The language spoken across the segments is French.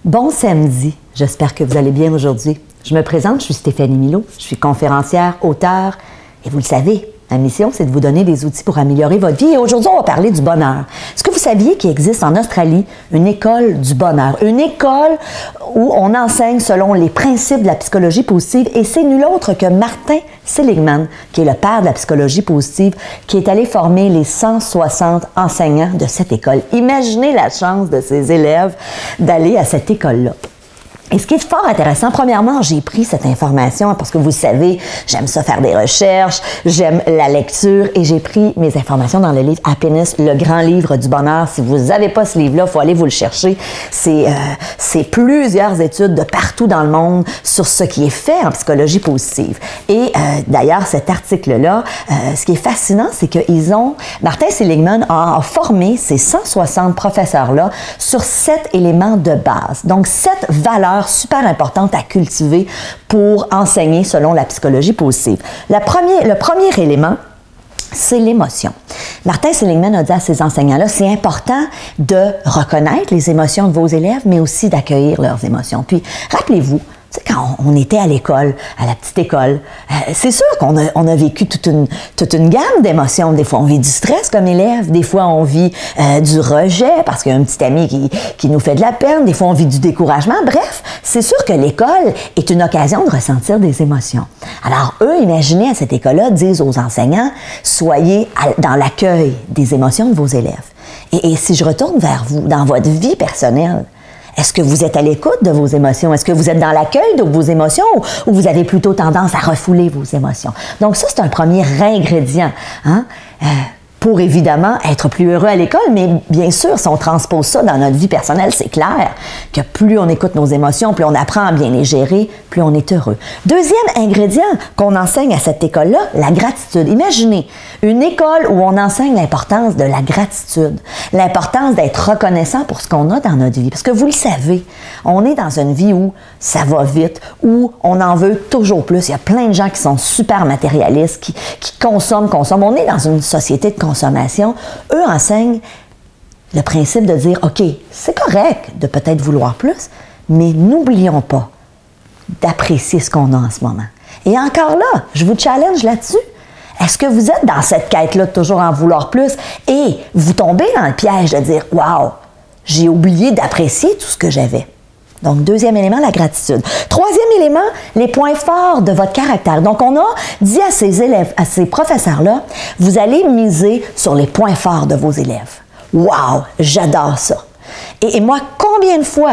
Bon samedi, j'espère que vous allez bien aujourd'hui. Je me présente, je suis Stéphanie Milot, je suis conférencière, auteure, et vous le savez, ma mission, c'est de vous donner des outils pour améliorer votre vie. Et aujourd'hui, on va parler du bonheur. Est-ce que vous saviez qu'il existe en Australie une école du bonheur? Une école où on enseigne selon les principes de la psychologie positive, et c'est nul autre que Martin Seligman, qui est le père de la psychologie positive, qui est allé former les 160 enseignants de cette école. Imaginez la chance de ces élèves d'aller à cette école-là. Et ce qui est fort intéressant, premièrement, j'ai pris cette information parce que vous savez, j'aime ça faire des recherches, j'aime la lecture et j'ai pris mes informations dans le livre Happiness, le grand livre du bonheur. Si vous n'avez pas ce livre-là, il faut aller vous le chercher. C'est plusieurs études de partout dans le monde sur ce qui est fait en psychologie positive. Et d'ailleurs, cet article-là, ce qui est fascinant, c'est qu'ils ont, Martin Seligman a formé ces 160 professeurs-là sur 7 éléments de base. Donc, 7 valeurs super importante à cultiver pour enseigner selon la psychologie positive. Le premier élément, c'est l'émotion. Martin Seligman a dit à ses enseignants-là, c'est important de reconnaître les émotions de vos élèves, mais aussi d'accueillir leurs émotions. Puis, rappelez-vous, tu sais, quand on était à l'école, à la petite école, c'est sûr qu'on a vécu toute une gamme d'émotions. Des fois, on vit du stress comme élève. Des fois, on vit du rejet parce qu'il y a un petit ami qui nous fait de la peine. Des fois, on vit du découragement. Bref, c'est sûr que l'école est une occasion de ressentir des émotions. Alors, eux, imaginez à cette école-là, disent aux enseignants, soyez dans l'accueil des émotions de vos élèves. Et si je retourne vers vous, dans votre vie personnelle, est-ce que vous êtes à l'écoute de vos émotions? Est-ce que vous êtes dans l'accueil de vos émotions ou vous avez plutôt tendance à refouler vos émotions? Donc ça, c'est un premier ingrédient, hein? Pour évidemment être plus heureux à l'école, mais bien sûr, si on transpose ça dans notre vie personnelle, c'est clair que plus on écoute nos émotions, plus on apprend à bien les gérer, plus on est heureux. Deuxième ingrédient qu'on enseigne à cette école-là, la gratitude. Imaginez une école où on enseigne l'importance de la gratitude, l'importance d'être reconnaissant pour ce qu'on a dans notre vie. Parce que vous le savez, on est dans une vie où ça va vite, où on en veut toujours plus. Il y a plein de gens qui sont super matérialistes, qui consomment. On est dans une société de consommation. Eux enseignent le principe de dire, OK, c'est correct de peut-être vouloir plus, mais n'oublions pas d'apprécier ce qu'on a en ce moment. Et encore là, je vous challenge là-dessus. Est-ce que vous êtes dans cette quête-là de toujours en vouloir plus et vous tombez dans le piège de dire, wow, j'ai oublié d'apprécier tout ce que j'avais? Donc, deuxième élément, la gratitude. Troisième élément, les points forts de votre caractère. Donc, on a dit à ces élèves, à ces professeurs-là, vous allez miser sur les points forts de vos élèves. Wow, j'adore ça. Et moi, combien de fois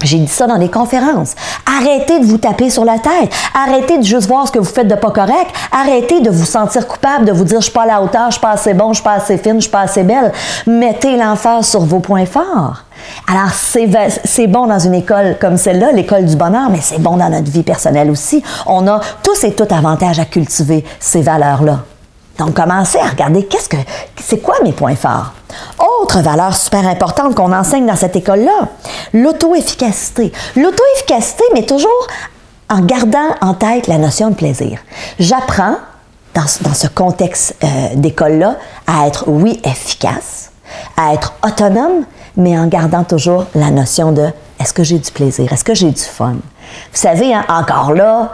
j'ai dit ça dans des conférences? Arrêtez de vous taper sur la tête. Arrêtez de juste voir ce que vous faites de pas correct. Arrêtez de vous sentir coupable, de vous dire « je suis pas à la hauteur, je suis pas assez bon, je suis pas assez fine, je suis pas assez belle ». Mettez l'emphase sur vos points forts. Alors, c'est bon dans une école comme celle-là, l'école du bonheur, mais c'est bon dans notre vie personnelle aussi. On a tous et tout avantage à cultiver ces valeurs-là. Donc, commencez à regarder c'est quoi mes points forts. Autre valeur super importante qu'on enseigne dans cette école-là, l'auto-efficacité. L'auto-efficacité, mais toujours en gardant en tête la notion de plaisir. J'apprends, dans ce contexte d'école-là, à être, oui, efficace, à être autonome, mais en gardant toujours la notion de est-ce que j'ai du plaisir, est-ce que j'ai du fun. Vous savez, hein, encore là,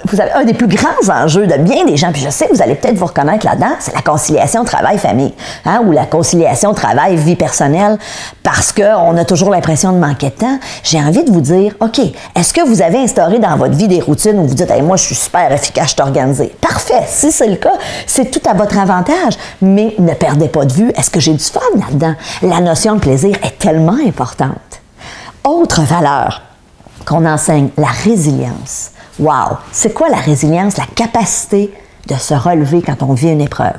vous avez un des plus grands enjeux de bien des gens, puis je sais que vous allez peut-être vous reconnaître là-dedans, c'est la conciliation travail-famille, hein, ou la conciliation travail-vie personnelle, parce qu'on a toujours l'impression de manquer de temps. J'ai envie de vous dire, OK, est-ce que vous avez instauré dans votre vie des routines où vous dites, hey, moi, je suis super efficace, je suis organisé? Parfait, si c'est le cas, c'est tout à votre avantage, mais ne perdez pas de vue, est-ce que j'ai du fun là-dedans? La notion de plaisir est tellement importante. Autre valeur qu'on enseigne, la résilience. Wow! C'est quoi la résilience? La capacité de se relever quand on vit une épreuve.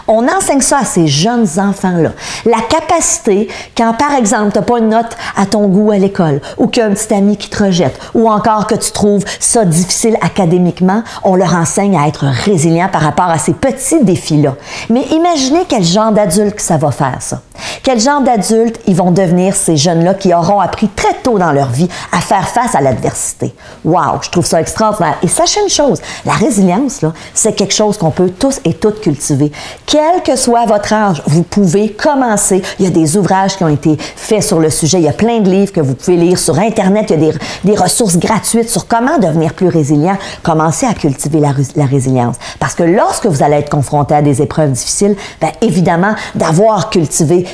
On enseigne ça à ces jeunes enfants-là. La capacité, quand par exemple, tu n'as pas une note à ton goût à l'école, ou qu'il y a un petit ami qui te rejette, ou encore que tu trouves ça difficile académiquement, on leur enseigne à être résilient par rapport à ces petits défis-là. Mais imaginez quel genre d'adulte que ça va faire, ça. Quel genre d'adultes ils vont devenir, ces jeunes-là, qui auront appris très tôt dans leur vie à faire face à l'adversité? Wow, je trouve ça extraordinaire. Et sachez une chose, la résilience, là, c'est quelque chose qu'on peut tous et toutes cultiver. Quel que soit votre âge, vous pouvez commencer. Il y a des ouvrages qui ont été faits sur le sujet. Il y a plein de livres que vous pouvez lire sur Internet. Il y a des ressources gratuites sur comment devenir plus résilient. Commencez à cultiver la résilience. Parce que lorsque vous allez être confronté à des épreuves difficiles, bien évidemment, d'avoir cultivé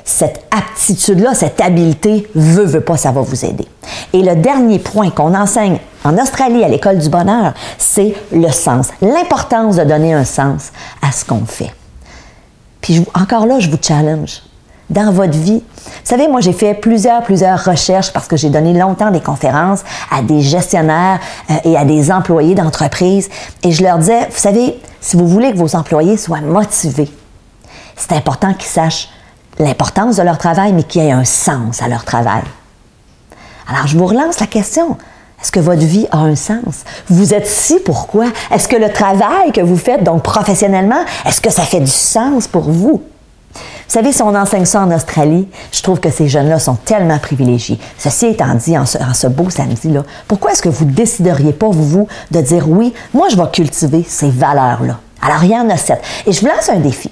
cette aptitude-là, cette habileté, veut pas, ça va vous aider. Et le dernier point qu'on enseigne en Australie à l'École du bonheur, c'est le sens, l'importance de donner un sens à ce qu'on fait. Puis encore là, je vous challenge. Dans votre vie, vous savez, moi j'ai fait plusieurs recherches parce que j'ai donné longtemps des conférences à des gestionnaires et à des employés d'entreprise et je leur disais, vous savez, si vous voulez que vos employés soient motivés, c'est important qu'ils sachent l'importance de leur travail, mais qu'il y ait un sens à leur travail. Alors, je vous relance la question. Est-ce que votre vie a un sens? Vous êtes ici, pourquoi? Est-ce que le travail que vous faites, donc professionnellement, est-ce que ça fait du sens pour vous? Vous savez, si on enseigne ça en Australie, je trouve que ces jeunes-là sont tellement privilégiés. Ceci étant dit, en ce beau samedi-là, pourquoi est-ce que vous ne décideriez pas, vous, de dire oui, moi, je vais cultiver ces valeurs-là? Alors, il y en a 7. Et je vous lance un défi.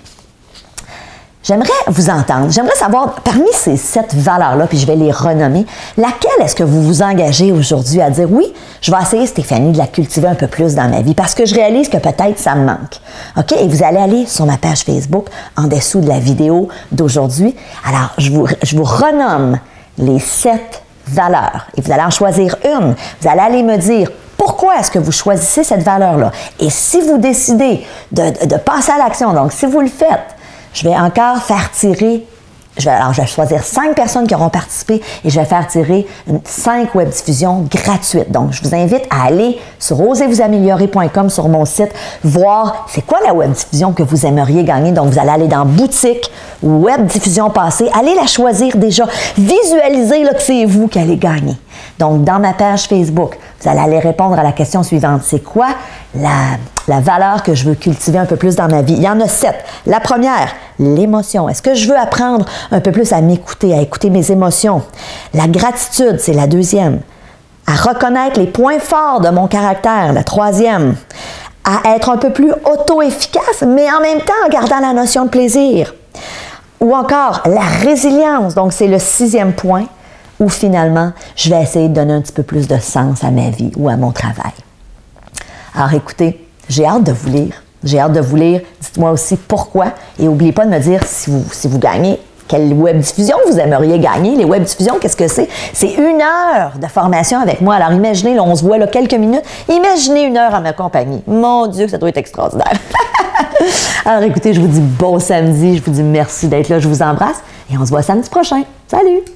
J'aimerais vous entendre. J'aimerais savoir, parmi ces 7 valeurs-là, puis je vais les renommer, laquelle est-ce que vous vous engagez aujourd'hui à dire, oui, je vais essayer, Stéphanie, de la cultiver un peu plus dans ma vie parce que je réalise que peut-être ça me manque. OK? Et vous allez aller sur ma page Facebook en dessous de la vidéo d'aujourd'hui. Alors, je vous renomme les 7 valeurs et vous allez en choisir une. Vous allez aller me dire, pourquoi est-ce que vous choisissez cette valeur-là? Et si vous décidez de passer à l'action, donc si vous le faites, je vais encore faire tirer, je vais choisir 5 personnes qui auront participé et je vais faire tirer 5 webdiffusions gratuites. Donc, je vous invite à aller sur osezvousaméliorer.com sur mon site, voir c'est quoi la webdiffusion que vous aimeriez gagner. Donc, vous allez aller dans boutique, webdiffusion passée, allez la choisir déjà, visualisez là, que c'est vous qui allez gagner. Donc, dans ma page Facebook, vous allez aller répondre à la question suivante. C'est quoi la valeur que je veux cultiver un peu plus dans ma vie? Il y en a 7. La première, l'émotion. Est-ce que je veux apprendre un peu plus à m'écouter, à écouter mes émotions? La gratitude, c'est la deuxième. À reconnaître les points forts de mon caractère, la troisième. À être un peu plus auto-efficace, mais en même temps en gardant la notion de plaisir. Ou encore, la résilience. Donc, c'est le 6e point où finalement, je vais essayer de donner un petit peu plus de sens à ma vie ou à mon travail. Alors écoutez, j'ai hâte de vous lire. J'ai hâte de vous lire. Dites-moi aussi pourquoi. Et n'oubliez pas de me dire si vous gagnez, quelle webdiffusion vous aimeriez gagner. Les webdiffusions, qu'est-ce que c'est? C'est 1 heure de formation avec moi. Alors imaginez, là, on se voit là, quelques minutes. Imaginez 1 heure à ma compagnie. Mon Dieu, ça doit être extraordinaire. Alors écoutez, je vous dis bon samedi. Je vous dis merci d'être là. Je vous embrasse. Et on se voit samedi prochain. Salut!